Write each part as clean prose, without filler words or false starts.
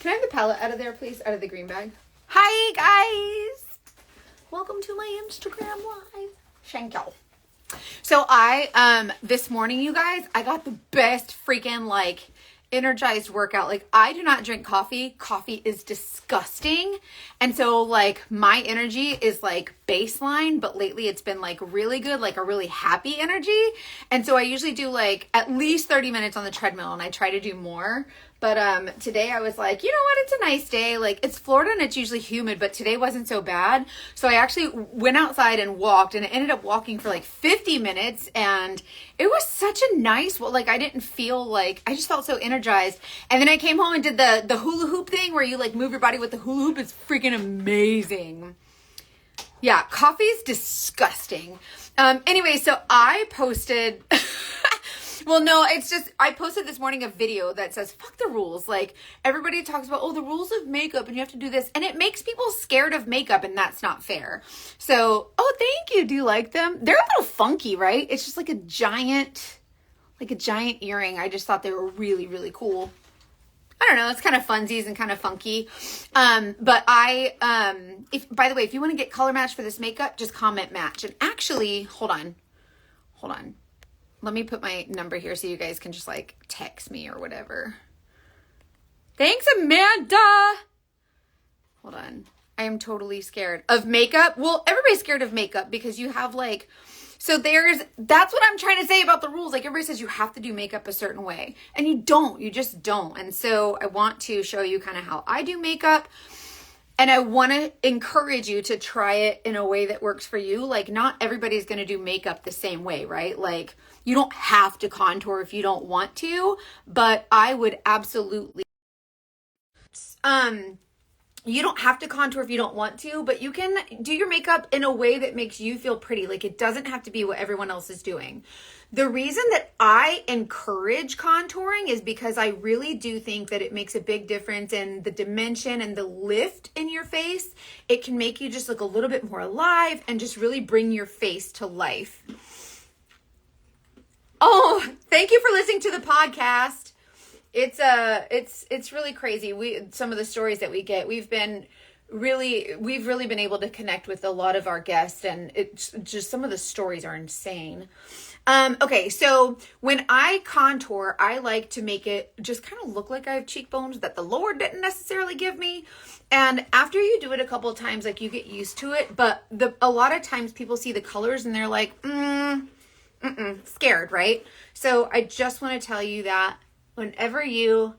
Can I have the palette out of there, please? Out of the green bag. Hi, guys. Welcome to my Instagram live. Thank y'all. So this morning, you guys, I got the best freaking, energized workout. I do not drink coffee. Coffee is disgusting. And so, my energy is, baseline, but lately it's been, really good, a really happy energy. And so I usually do, at least 30 minutes on the treadmill, and I try to do more. But today I was like, you know what? It's a nice day. It's Florida and it's usually humid, but today wasn't so bad. So I actually went outside and walked, and I ended up walking for 50 minutes, and it was such a nice, I didn't feel I just felt so energized. And then I came home and did the hula hoop thing where you move your body with the hula hoop. It's freaking amazing. Yeah, coffee's disgusting. Anyway, so I posted... Well, no, it's just, I posted this morning a video that says, fuck the rules. Everybody talks about, the rules of makeup and you have to do this. And it makes people scared of makeup, and that's not fair. So, thank you. Do you like them? They're a little funky, right? It's just like a giant earring. I just thought they were really, really cool. I don't know. It's kind of funsies and kind of funky. But by the way, if you want to get color match for this makeup, just comment match. And actually, hold on. Let me put my number here so you guys can just text me or whatever. Thanks, Amanda. Hold on. I am totally scared of makeup. Well, everybody's scared of makeup because you have that's what I'm trying to say about the rules. Everybody says you have to do makeup a certain way, and you don't. You just don't. And so I want to show you kind of how I do makeup. And I want to encourage you to try it in a way that works for you. Not everybody's going to do makeup the same way, right? You don't have to contour if you don't want to, but I would absolutely, you don't have to contour if you don't want to, but you can do your makeup in a way that makes you feel pretty. It doesn't have to be what everyone else is doing. The reason that I encourage contouring is because I really do think that it makes a big difference in the dimension and the lift in your face. It can make you just look a little bit more alive and just really bring your face to life. Oh, thank you for listening to the podcast. It's really crazy. Some of the stories that we get, we've really been able to connect with a lot of our guests, and it's just, some of the stories are insane. Okay, so when I contour, I like to make it just kind of look like I have cheekbones that the Lord didn't necessarily give me. And after you do it a couple of times, you get used to it. But a lot of times people see the colors and they're like, scared, right? So I just want to tell you that whenever you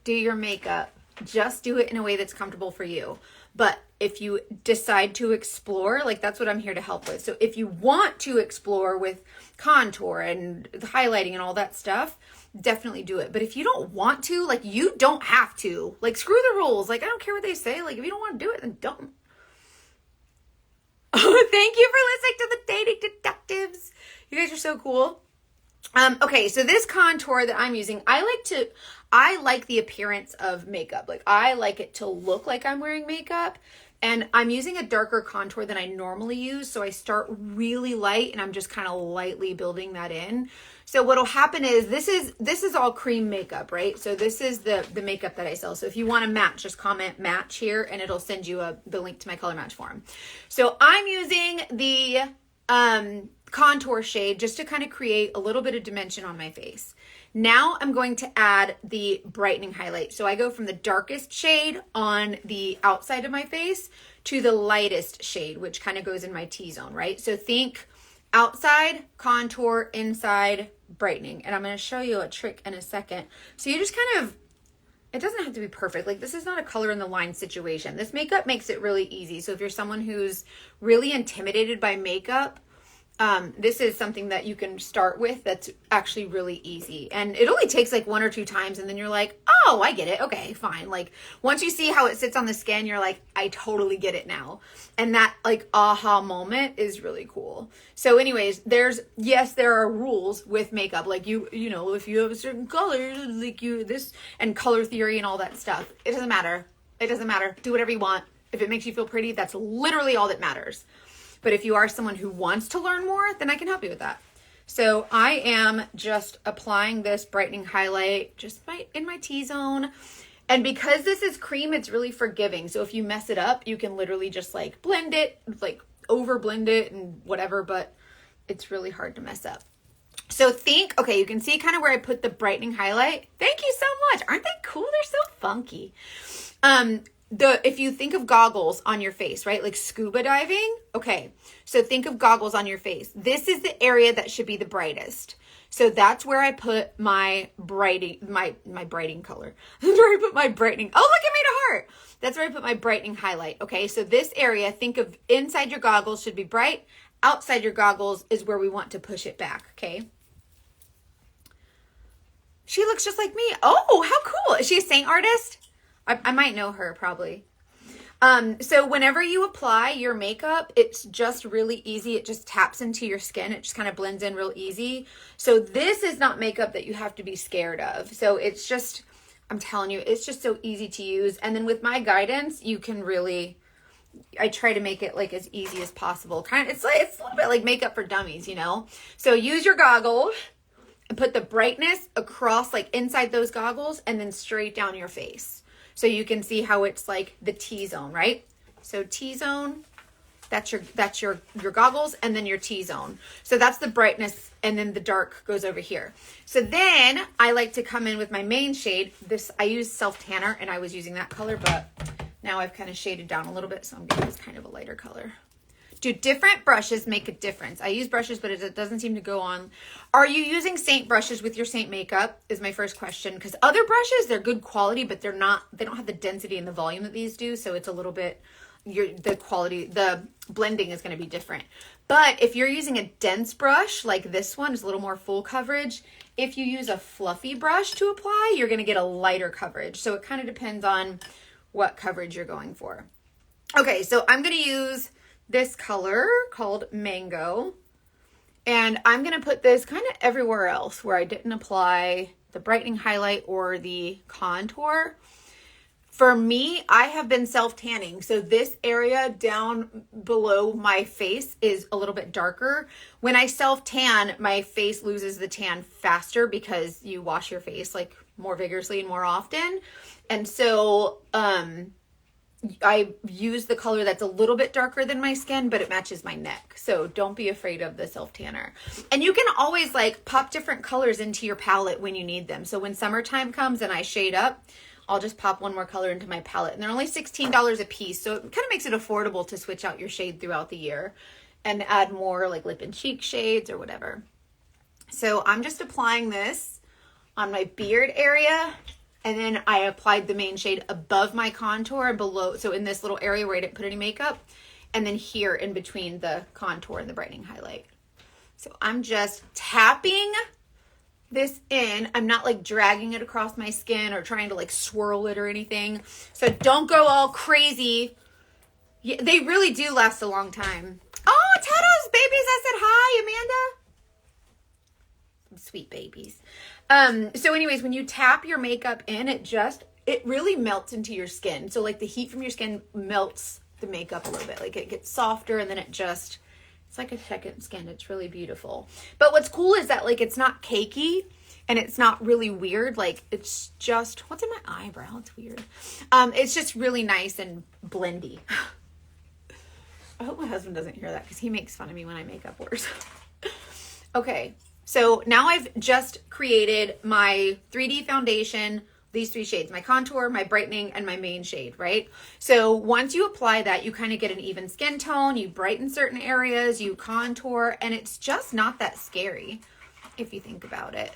do your makeup, just do it in a way that's comfortable for you. But if you decide to explore, that's what I'm here to help with. So if you want to explore with contour and highlighting and all that stuff, definitely do it. But if you don't want to, you don't have to. Screw the rules. I don't care what they say. If you don't want to do it, then don't. Oh, thank you for listening to the Dating Detectives. You guys are so cool. Okay, so this contour that I'm using, I like the appearance of makeup. I like it to look like I'm wearing makeup, and I'm using a darker contour than I normally use. So I start really light, and I'm just kind of lightly building that in. So what'll happen is this is all cream makeup, right? So this is the makeup that I sell. So if you want to match, just comment match here, and it'll send you the link to my color match form. So I'm using the contour shade just to kind of create a little bit of dimension on my face. Now I'm going to add the brightening highlight. So I go from the darkest shade on the outside of my face to the lightest shade, which kind of goes in my T-zone, right? So think outside, contour, inside, brightening. And I'm going to show you a trick in a second. So you just kind of, it doesn't have to be perfect. This is not a color in the line situation. This makeup makes it really easy. So if you're someone who's really intimidated by makeup, this is something that you can start with that's actually really easy. And it only takes 1 or 2 times, and then you're like, oh, I get it. Okay, fine. Once you see how it sits on the skin, you're like, I totally get it now. And that aha moment is really cool. So anyways, there are rules with makeup. If you have a certain color, this and color theory and all that stuff, it doesn't matter. It doesn't matter. Do whatever you want. If it makes you feel pretty, that's literally all that matters. But if you are someone who wants to learn more, then I can help you with that. So I am just applying this brightening highlight just in my T-zone. And because this is cream, it's really forgiving. So if you mess it up, you can literally just like blend it, like over blend it and whatever, but it's really hard to mess up. So okay, you can see kind of where I put the brightening highlight. Thank you so much. Aren't they cool? They're so funky. If you think of goggles on your face, right? Like scuba diving. Okay. So think of goggles on your face. This is the area that should be the brightest. So that's where I put my brightening, my brightening color. That's where I put my brightening. Oh, look, I made a heart. That's where I put my brightening highlight. Okay. So this area, think of inside your goggles should be bright. Outside your goggles is where we want to push it back. Okay. She looks just like me. Oh, how cool. Is she a Saint artist? I might know her probably. So whenever you apply your makeup, it's just really easy. It just taps into your skin. It just kind of blends in real easy. So this is not makeup that you have to be scared of. So it's just, I'm telling you, it's just so easy to use. And then with my guidance, you can really, I try to make it like as easy as possible. It's a little bit like makeup for dummies, you know? So use your goggles and put the brightness across like inside those goggles and then straight down your face. So you can see how it's like the T-zone, right? So T-zone, that's your goggles, and then your T-zone. So that's the brightness, and then the dark goes over here. So then I like to come in with my main shade. I use Self Tanner, and I was using that color, but now I've kind of shaded down a little bit, so I'm getting this kind of a lighter color. Do different brushes make a difference? I use brushes, but it doesn't seem to go on. Are you using Saint brushes with your Saint makeup is my first question. Because other brushes, they're good quality, but they don't have the density and the volume that these do. So it's a little bit, the blending is going to be different. But if you're using a dense brush, like this one is a little more full coverage. If you use a fluffy brush to apply, you're going to get a lighter coverage. So it kind of depends on what coverage you're going for. Okay, so I'm going to use this color called Mango, and I'm going to put this kind of everywhere else where I didn't apply the brightening highlight or the contour. For me, I have been self-tanning, so this area down below my face is a little bit darker. When I self-tan, my face loses the tan faster because you wash your face like more vigorously and more often. And so I use the color that's a little bit darker than my skin, but it matches my neck. So don't be afraid of the self-tanner. And you can always like pop different colors into your palette when you need them. So when summertime comes and I shade up, I'll just pop one more color into my palette. And they're only $16 a piece. So it kind of makes it affordable to switch out your shade throughout the year and add more like lip and cheek shades or whatever. So I'm just applying this on my beard area. And then I applied the main shade above my contour and below. So in this little area where I didn't put any makeup. And then here in between the contour and the brightening highlight. So I'm just tapping this in. I'm not like dragging it across my skin or trying to like swirl it or anything. So don't go all crazy. Yeah, they really do last a long time. Oh, Tato's babies. I said hi, Amanda. Sweet babies. So anyways, when you tap your makeup in, it really melts into your skin. So like the heat from your skin melts the makeup a little bit. Like it gets softer and then it's like a second skin. It's really beautiful. But what's cool is that like it's not cakey and it's not really weird. Like it's just, what's in my eyebrow? It's weird. It's just really nice and blendy. I hope my husband doesn't hear that because he makes fun of me when I make up words. Okay. So now I've just created my 3D foundation, these three shades, my contour, my brightening, and my main shade, right? So once you apply that, you kind of get an even skin tone, you brighten certain areas, you contour, and it's just not that scary if you think about it.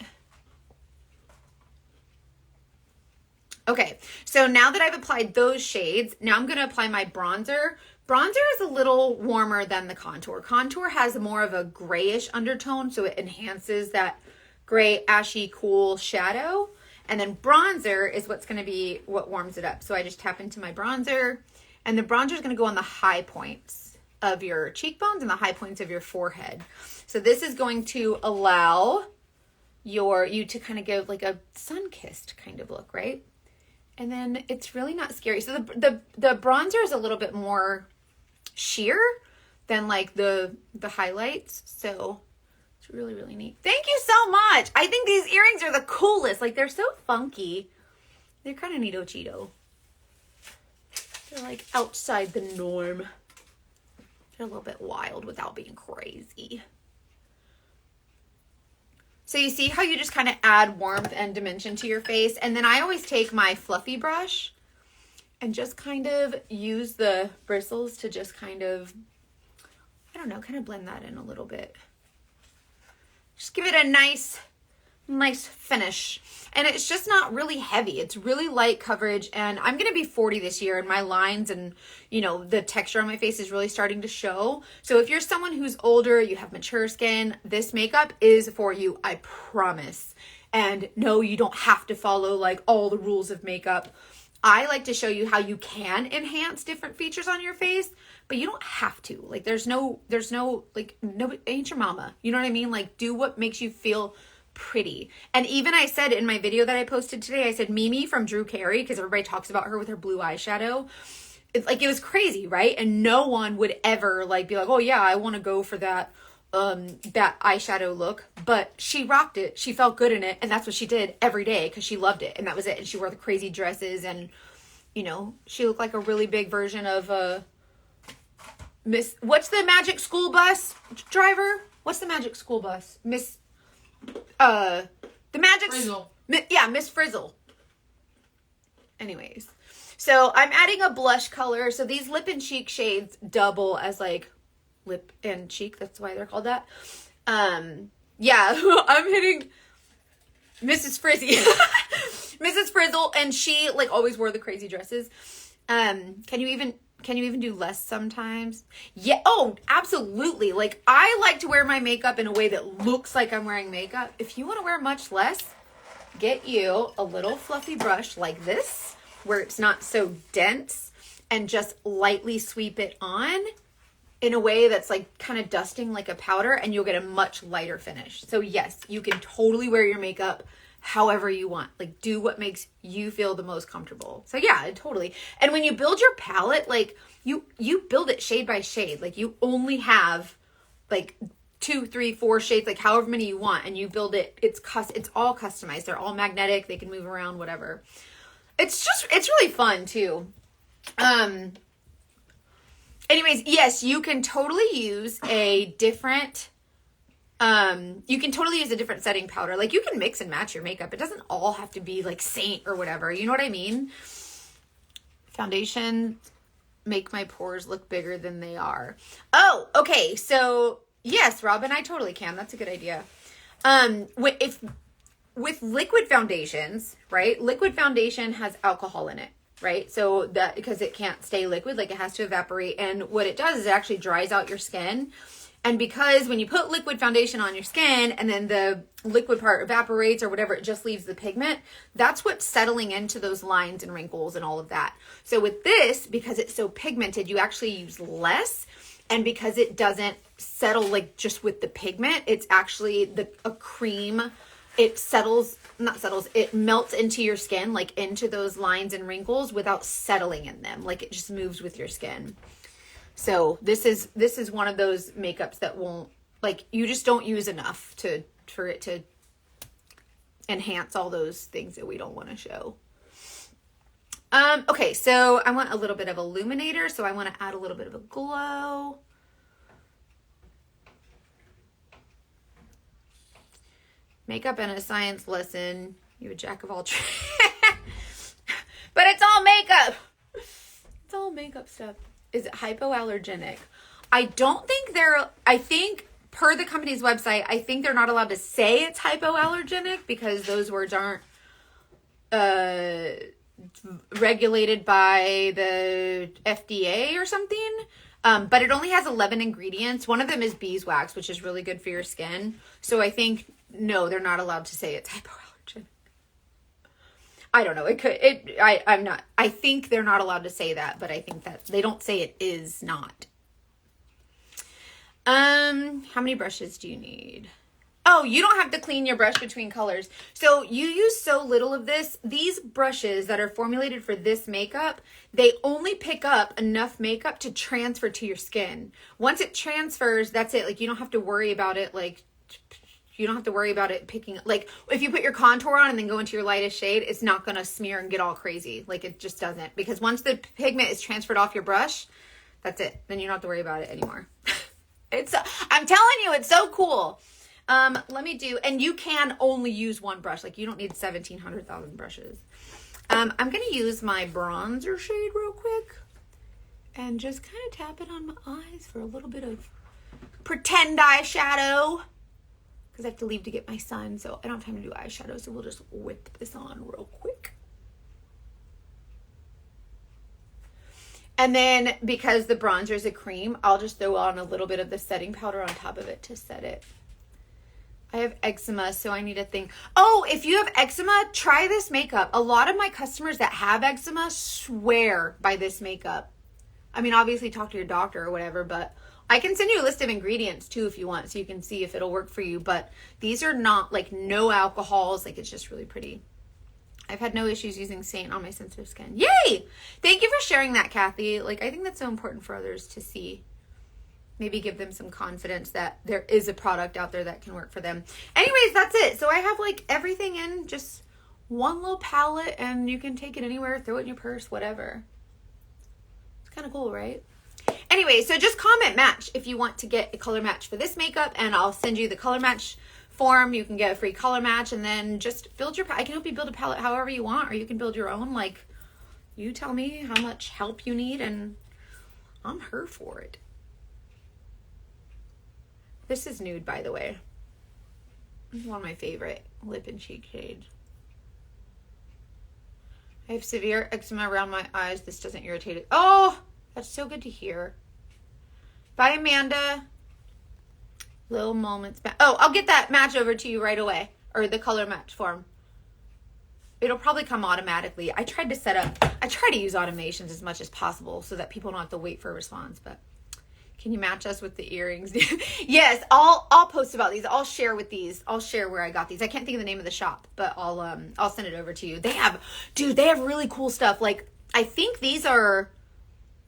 Okay, so now that I've applied those shades, now I'm going to apply my bronzer. Bronzer is a little warmer than the contour. Contour has more of a grayish undertone, so it enhances that gray, ashy, cool shadow. And then bronzer is what's going to be what warms it up. So I just tap into my bronzer, and the bronzer is going to go on the high points of your cheekbones and the high points of your forehead. So this is going to allow you to kind of give like a sun-kissed kind of look, right? And then it's really not scary. So the bronzer is a little bit more sheer than like the highlights. So it's really, really neat. Thank you so much. I think these earrings are the coolest. Like they're so funky. They're kind of neato Cheeto. They're like outside the norm. They're a little bit wild without being crazy. So you see how you just kind of add warmth and dimension to your face? And then I always take my fluffy brush and just kind of use the bristles to just kind of, I don't know, kind of blend that in a little bit. Just give it a nice finish. And it's just not really heavy. It's really light coverage. And I'm going to be 40 this year, and my lines and, you know, the texture on my face is really starting to show. So if you're someone who's older, you have mature skin, this makeup is for you, I promise. And no, you don't have to follow like all the rules of makeup. I like to show you how you can enhance different features on your face, but you don't have to. Like there's no, like, no, ain't your mama. You know what I mean? Like do what makes you feel pretty. And even I said in my video that I posted today, I said Mimi from Drew Carey, because everybody talks about her with her blue eyeshadow. It was crazy, right? And no one would ever like be like, oh yeah, I want to go for that eyeshadow look, but she rocked it. She felt good in it, and that's what she did every day because she loved it, and that was it. And she wore the crazy dresses, and you know, she looked like a really big version of Miss. What's the magic school bus driver? What's the magic school bus? Miss. The magic. Frizzle. Yeah, Miss Frizzle. Anyways, so I'm adding a blush color. So these lip and cheek shades double as like lip and cheek, that's why they're called that. Yeah, I'm hitting Mrs. Frizzy. Mrs. Frizzle, and she like always wore the crazy dresses. Can you even do less sometimes? Yeah, oh, absolutely. Like I like to wear my makeup in a way that looks like I'm wearing makeup. If you want to wear much less, get you a little fluffy brush like this where it's not so dense, and just lightly sweep it on in a way that's like kind of dusting like a powder, and you'll get a much lighter finish. So yes, you can totally wear your makeup however you want. Like do what makes you feel the most comfortable. So yeah, totally. And when you build your palette, like you build it shade by shade. Like you only have like 2, 3, 4 shades, like however many you want, and you build it. It's all customized. They're all magnetic. They can move around, whatever. It's really fun too. Anyways, yes, you can totally use a different setting powder. Like you can mix and match your makeup. It doesn't all have to be like Saint or whatever. You know what I mean? Foundation make my pores look bigger than they are. Oh, okay. So yes, Robin, I totally can. That's a good idea. With liquid foundations, right? Liquid foundation has alcohol in it, right? So that because it can't stay liquid, like it has to evaporate. And what it does is it actually dries out your skin. And because when you put liquid foundation on your skin and then the liquid part evaporates or whatever, it just leaves the pigment, that's what's settling into those lines and wrinkles and all of that. So with this, because it's so pigmented, you actually use less. And because it doesn't settle like just with the pigment, it's actually a cream. It it melts into your skin, like into those lines and wrinkles without settling in them. Like it just moves with your skin. So this is one of those makeups that won't, like, you just don't use enough for it to enhance all those things that we don't want to show. Okay, so I want a little bit of illuminator, so I want to add a little bit of a glow. Makeup and a science lesson. You're a jack of all trades. But it's all makeup. It's all makeup stuff. Is it hypoallergenic? I think per the company's website, I think they're not allowed to say it's hypoallergenic because those words aren't regulated by the FDA or something. But it only has 11 ingredients. One of them is beeswax, which is really good for your skin. So I think, no, they're not allowed to say it's hypoallergenic. I don't know. I think they're not allowed to say that, but I think that they don't say it is not. How many brushes do you need? Oh, you don't have to clean your brush between colors. So you use so little of this. These brushes that are formulated for this makeup, they only pick up enough makeup to transfer to your skin. Once it transfers, that's it. Like you don't have to worry about it, like, You don't have to worry about it picking, like if you put your contour on and then go into your lightest shade, it's not going to smear and get all crazy. Like it just doesn't, because once the pigment is transferred off your brush, that's it. Then you don't have to worry about it anymore. I'm telling you, it's so cool. Let me do, and you can only use one brush. Like you don't need 1,700,000 brushes. I'm going to use my bronzer shade real quick and just kind of tap it on my eyes for a little bit of pretend eyeshadow, because I have to leave to get my son, so I don't have time to do eyeshadow, so we'll just whip this on real quick. And then because the bronzer is a cream, I'll just throw on a little bit of the setting powder on top of it to set it. I have eczema, so I need a thing. Oh, if you have eczema, try this makeup. A lot of my customers that have eczema swear by this makeup. I mean, obviously talk to your doctor or whatever, but I can send you a list of ingredients too if you want, so you can see if it'll work for you. But these are not like no alcohols. Like it's just really pretty. I've had no issues using Saint on my sensitive skin. Yay! Thank you for sharing that, Kathy. Like I think that's so important for others to see. Maybe give them some confidence that there is a product out there that can work for them. Anyways, that's it. So I have like everything in just one little palette, and you can take it anywhere, throw it in your purse, whatever. It's kind of cool, right? Anyway, so just comment match if you want to get a color match for this makeup, and I'll send you the color match form. You can get a free color match, and then just build your, I can help you build a palette however you want, or you can build your own. Like, you tell me how much help you need, and I'm here for it. This is nude, by the way. This is one of my favorite lip and cheek shades. I have severe eczema around my eyes. This doesn't irritate it. Oh, that's so good to hear. Bye, Amanda. Little moments back. Oh, I'll get that match over to you right away. Or the color match form. It'll probably come automatically. I try to use automations as much as possible so that people don't have to wait for a response, but can you match us with the earrings? Yes, I'll post about these. I'll share with these. I'll share where I got these. I can't think of the name of the shop, but I'll send it over to you. They have really cool stuff. Like, I think these are,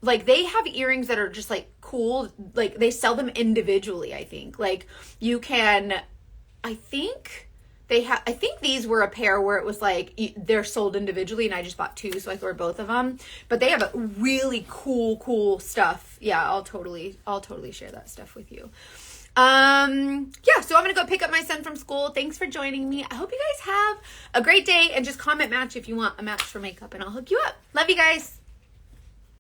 like, they have earrings that are just like cool. Like, they sell them individually, I think. Like, you can, I think these were a pair where it was like they're sold individually, and I just bought two, so I threw both of them. But they have really cool stuff. Yeah, I'll totally share that stuff with you. Yeah, so I'm gonna go pick up my son from school. Thanks for joining me. I hope you guys have a great day, and just comment match if you want a match for makeup, and I'll hook you up. Love you guys.